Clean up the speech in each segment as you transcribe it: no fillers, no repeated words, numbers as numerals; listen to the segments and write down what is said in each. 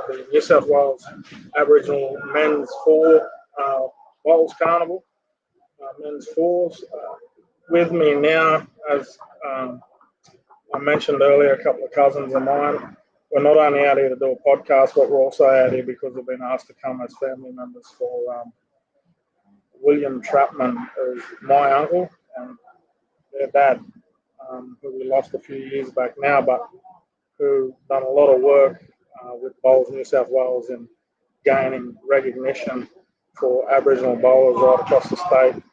the New South Wales Aboriginal Men's Four Bowls Carnival, Men's Fours. With me now, as I mentioned earlier, a couple of cousins of mine. We're not only out here to do a podcast, but we're also out here because we've been asked to come as family members for William Trapman, who's my uncle and their dad, who we lost a few years back now, but who done a lot of work with Bowls New South Wales in gaining recognition for Aboriginal bowlers right across the state.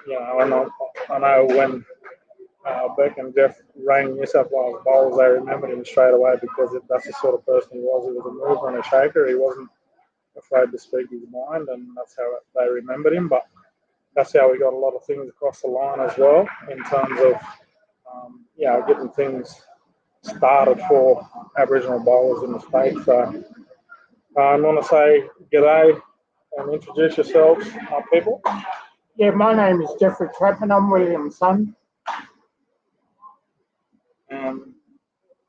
I know when Beck and Jeff rang New South Wales Bowls, they remembered him straight away because that's the sort of person he was. He was a mover and a shaker. He wasn't afraid to speak his mind, and that's how they remembered him. But that's how we got a lot of things across the line as well in terms of getting things started for Aboriginal bowlers in the state. So I want to say g'day and introduce yourselves, my people. Yeah, my name is Jeffrey Trapman. I'm William's son.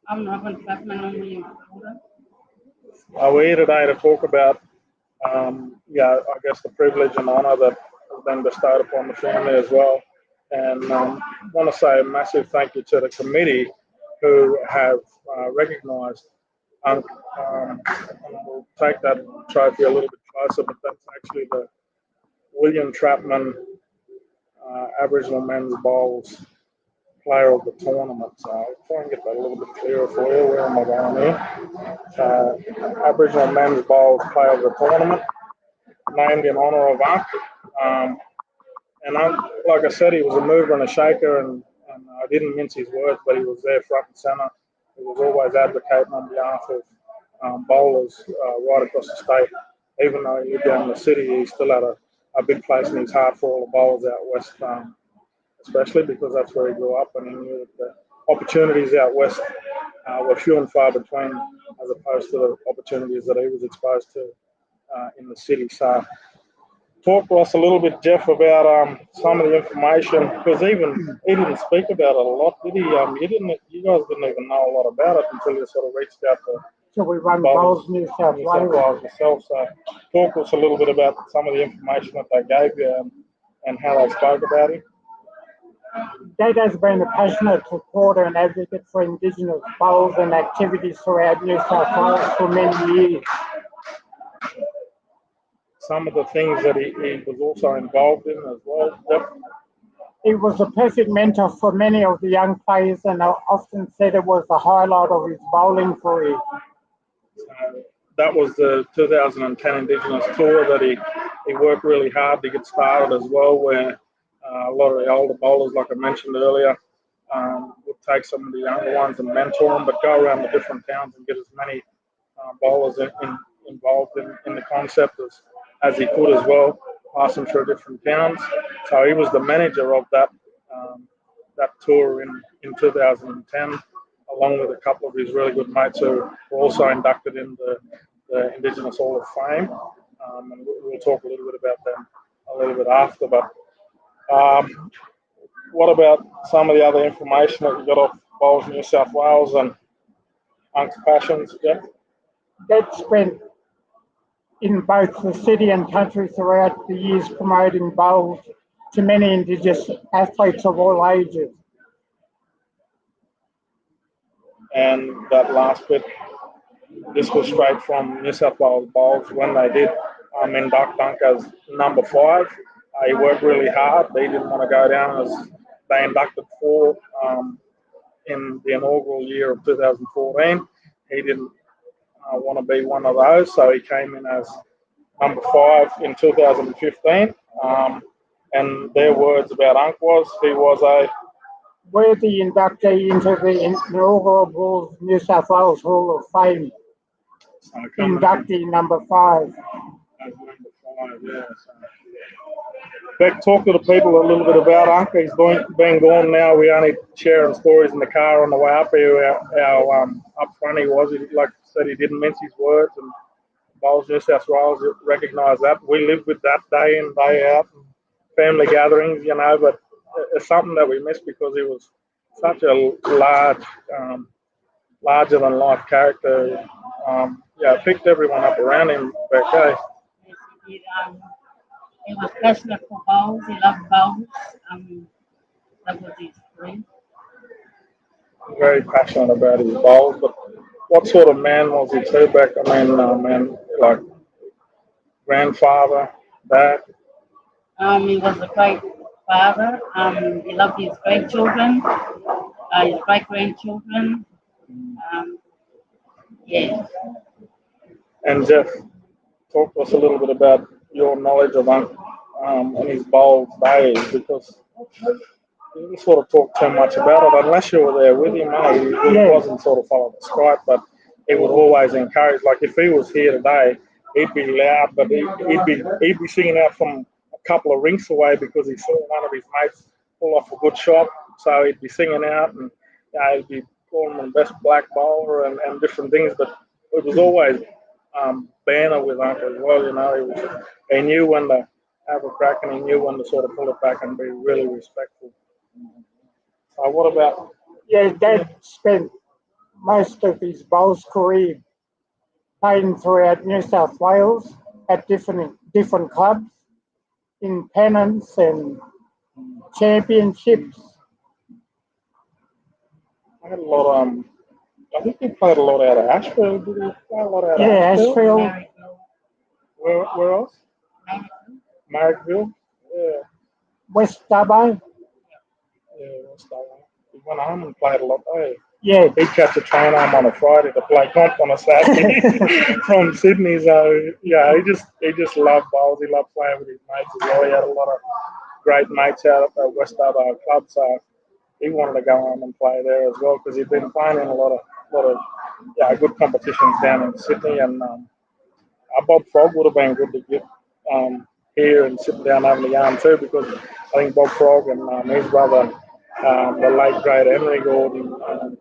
I'm Robin Trapman. I'm William's daughter. We're here today to talk about, I guess, the privilege and honour that has been bestowed upon the family as well. And I want to say a massive thank you to the committee who have recognised, and we'll take that trophy a little bit closer, but that's actually the William Trapman Aboriginal Men's Bowls Player of the Tournament. So I'll try and get that a little bit clearer for you. Where am I going here? Aboriginal Men's Bowls Player of the Tournament, named in honour of Unc. And like I said, he was a mover and a shaker, and I didn't mince his words, but he was there front and centre. He was always advocating on behalf of bowlers right across the state. Even though he lived down in the city, he still had a big place in his heart for all the bowlers out west, especially because that's where he grew up, and he knew that the opportunities out west were few and far between as opposed to the opportunities that he was exposed to in the city. So talk to us a little bit, Jeff, about some of the information, because even he didn't speak about it a lot, did he? You guys didn't even know a lot about it until you sort of reached out to. So we run Bowls New South Wales yourself. So talk to us a little bit about some of the information that they gave you and how they spoke about him. Dad has been a passionate supporter and advocate for Indigenous bowls and activities throughout New South Wales for many years. Some of the things that he was also involved in as well. Yep. He was a perfect mentor for many of the young players, and I often said it was the highlight of his bowling career. That was the 2010 Indigenous Tour that he worked really hard to get started as well, where a lot of the older bowlers, like I mentioned earlier, would take some of the younger ones and mentor them, but go around the different towns and get as many bowlers involved in the concept as he could as well, passing through different towns. So he was the manager of that tour in 2010, along with a couple of his really good mates who were also inducted in the Indigenous Hall of Fame. And we'll talk a little bit about them a little bit after. But what about some of the other information that you got off Bowls New South Wales and Unc's passions, Jeff? Dad spent in both the city and country throughout the years promoting bowls to many Indigenous athletes of all ages. And that last bit, this was straight from New South Wales Bowls when they did induct Unc as number 5. He worked really hard. He didn't want to go down as they inducted 4 in the inaugural year of 2014. He didn't want to be one of those, so he came in as number 5 in 2015. And their words about Unc was he was a worthy inductee into the inaugural New South Wales Hall of Fame. So inductee number 5. Yeah. Beck, talk to the people a little bit about Unc. He's been gone now. We only sharing stories in the car on the way up here. How upfront he was. Like I said, he didn't mince his words, and Bowls New South Wales recognise that. We live with that day in, day out, family gatherings, but it's something that we miss because he was such a large, larger-than-life character, picked everyone up around him back, eh? Yes, he did. He was passionate for bowls. He loved bowls. That was his dream. Very passionate about his bowls. But what sort of man was he too back? I mean, man, like grandfather, dad. He was a great father. He loved his grandchildren, his great grandchildren. Um, yeah. And Jeff, talk to us a little bit about your knowledge of Unc and his bowls days, because you didn't sort of talk too much about it unless you were there with him. He wasn't sort of following the Skype, but he would always encourage. Like if he was here today, he'd be loud, but he'd be singing out from a couple of rinks away because he saw one of his mates pull off a good shot. So he'd be singing out, and he'd be calling him best black bowler and different things. But it was always banner with Uncle as well. He knew when to have a crack, and he knew when to sort of pull it back and be really respectful. So what about? Yeah, Dad spent most of his bowls career playing throughout New South Wales at different clubs in pennants and championships. I had a lot. I think he played a lot out of Asheville. Did he play a lot out of Yeah, Asheville? Ashfield, Where else? Marrickville. Yeah, West Dubbo. yeah. What's that one? He went home and played a lot. Hey, Yeah, he'd catch a train home on a Friday to play comp on a Saturday from Sydney. So yeah, he just loved bowls. He loved playing with his mates as well. He had a lot of great mates out at the West Dubbo club. So he wanted to go home and play there as well because he'd been playing in a lot of good competitions down in Sydney. And Bob Frog would have been good to get here and sitting down having a yarn too, because I think Bob Frog and his brother, the late great Henry Gordon,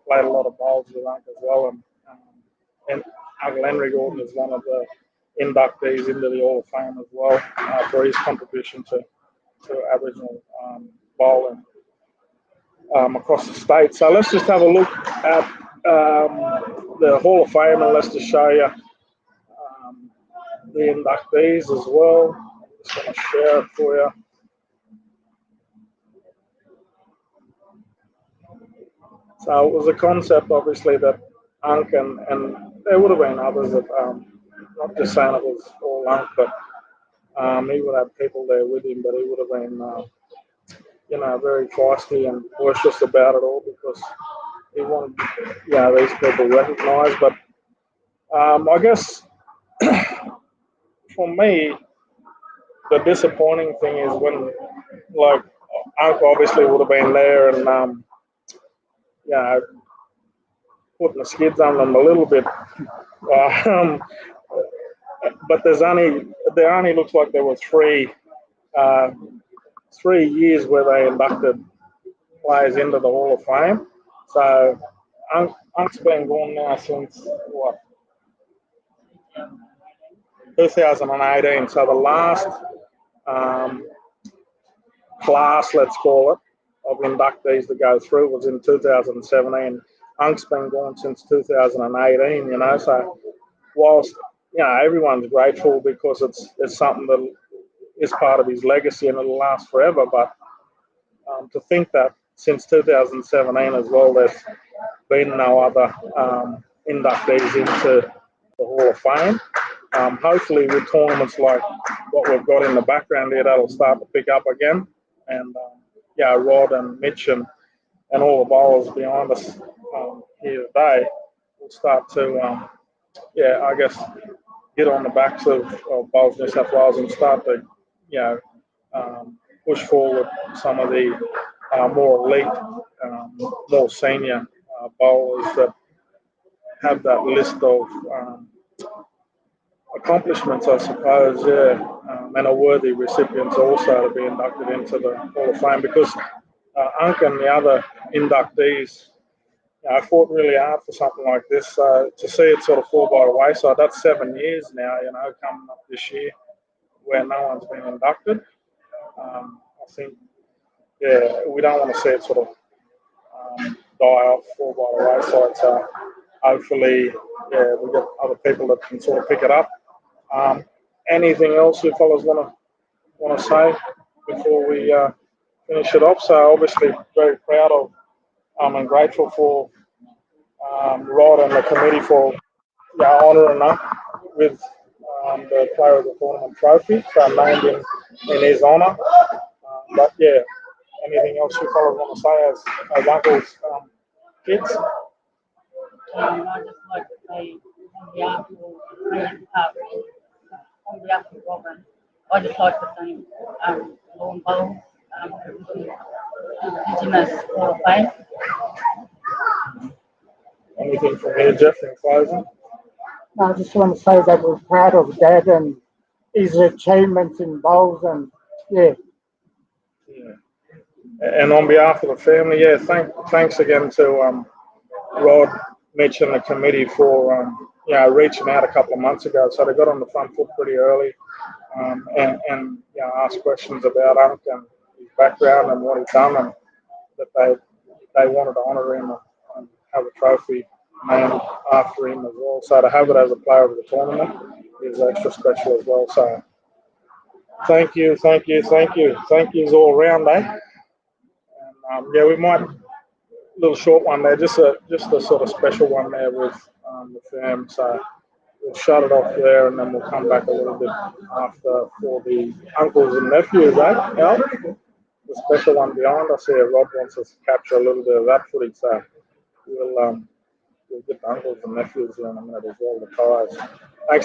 played a lot of bowls with Unc as well. And Uncle Henry Gordon is one of the inductees into the Hall of Fame as well for his contribution to Aboriginal bowling across the state. So let's just have a look at the Hall of Fame, and let's just show you the inductees as well. I'm just going to share it for you. So it was a concept, obviously, that Unc and there would have been others that, not just saying it was all Unc, but he would have people there with him, but he would have been, very feisty and boisterous about it all because he wanted, these people recognised. But I guess for me, the disappointing thing is when, like, Unc obviously would have been there and, putting the skids on them a little bit. Um, but there only looks like there were uh, 3 years where they inducted players into the Hall of Fame. So Unc's been gone now since what? 2018. So the last um, class, let's call it, of inductees to go through was in 2017. Unc's been gone since 2018, so whilst, everyone's grateful because it's something that is part of his legacy and it'll last forever, but to think that since 2017 as well, there's been no other inductees into the Hall of Fame. Hopefully with tournaments like what we've got in the background here, that'll start to pick up again. And Rod and Mitch and all the bowlers behind us here today will start to, I guess, get on the backs of Bowls New South Wales and start to, push forward some of the more elite, more senior bowlers that have that list of accomplishments, I suppose, and are worthy recipients also to be inducted into the Hall of Fame, because Unc and the other inductees, fought really hard for something like this. To see it sort of fall by the wayside, that's 7 years now, coming up this year where no one's been inducted. I think, we don't want to see it sort of die off, fall by the wayside. So hopefully, yeah, we get other people that can sort of pick it up. Um, Anything else you fellas want to say before we finish it off? So obviously very proud of and grateful for Rod and the committee for honouring us with the Player of the Tournament trophy, so named in his honour. But yeah, anything else you fellas want to say as uncles, kids? I just like to say on behalf of on behalf of Robin, I just like to thank Lawn Bowls for Indigenous Hall of Fame. Anything from here, Jeff, in closing? I just want to say that we're proud of Dad and his achievements in bowls, and yeah, Yeah. And on behalf of the family, yeah, thanks again to Rod, Mitch, and the committee for reaching out a couple of months ago. So they got on the front foot pretty early, and asked questions about Unc and his background and what he's done, and that they wanted to honour him and have a trophy named after him as well. So to have it as a player of the tournament is extra special as well. So thank yous all round, eh? And we might little short one there, just a sort of special one there with the firm. So we'll shut it off there, and then we'll come back a little bit after for the uncles and nephews, eh? Al? The special one behind us here. Rod wants us to capture a little bit of that footage, so we'll get the uncles and nephews in a minute as well, the ties. Thanks.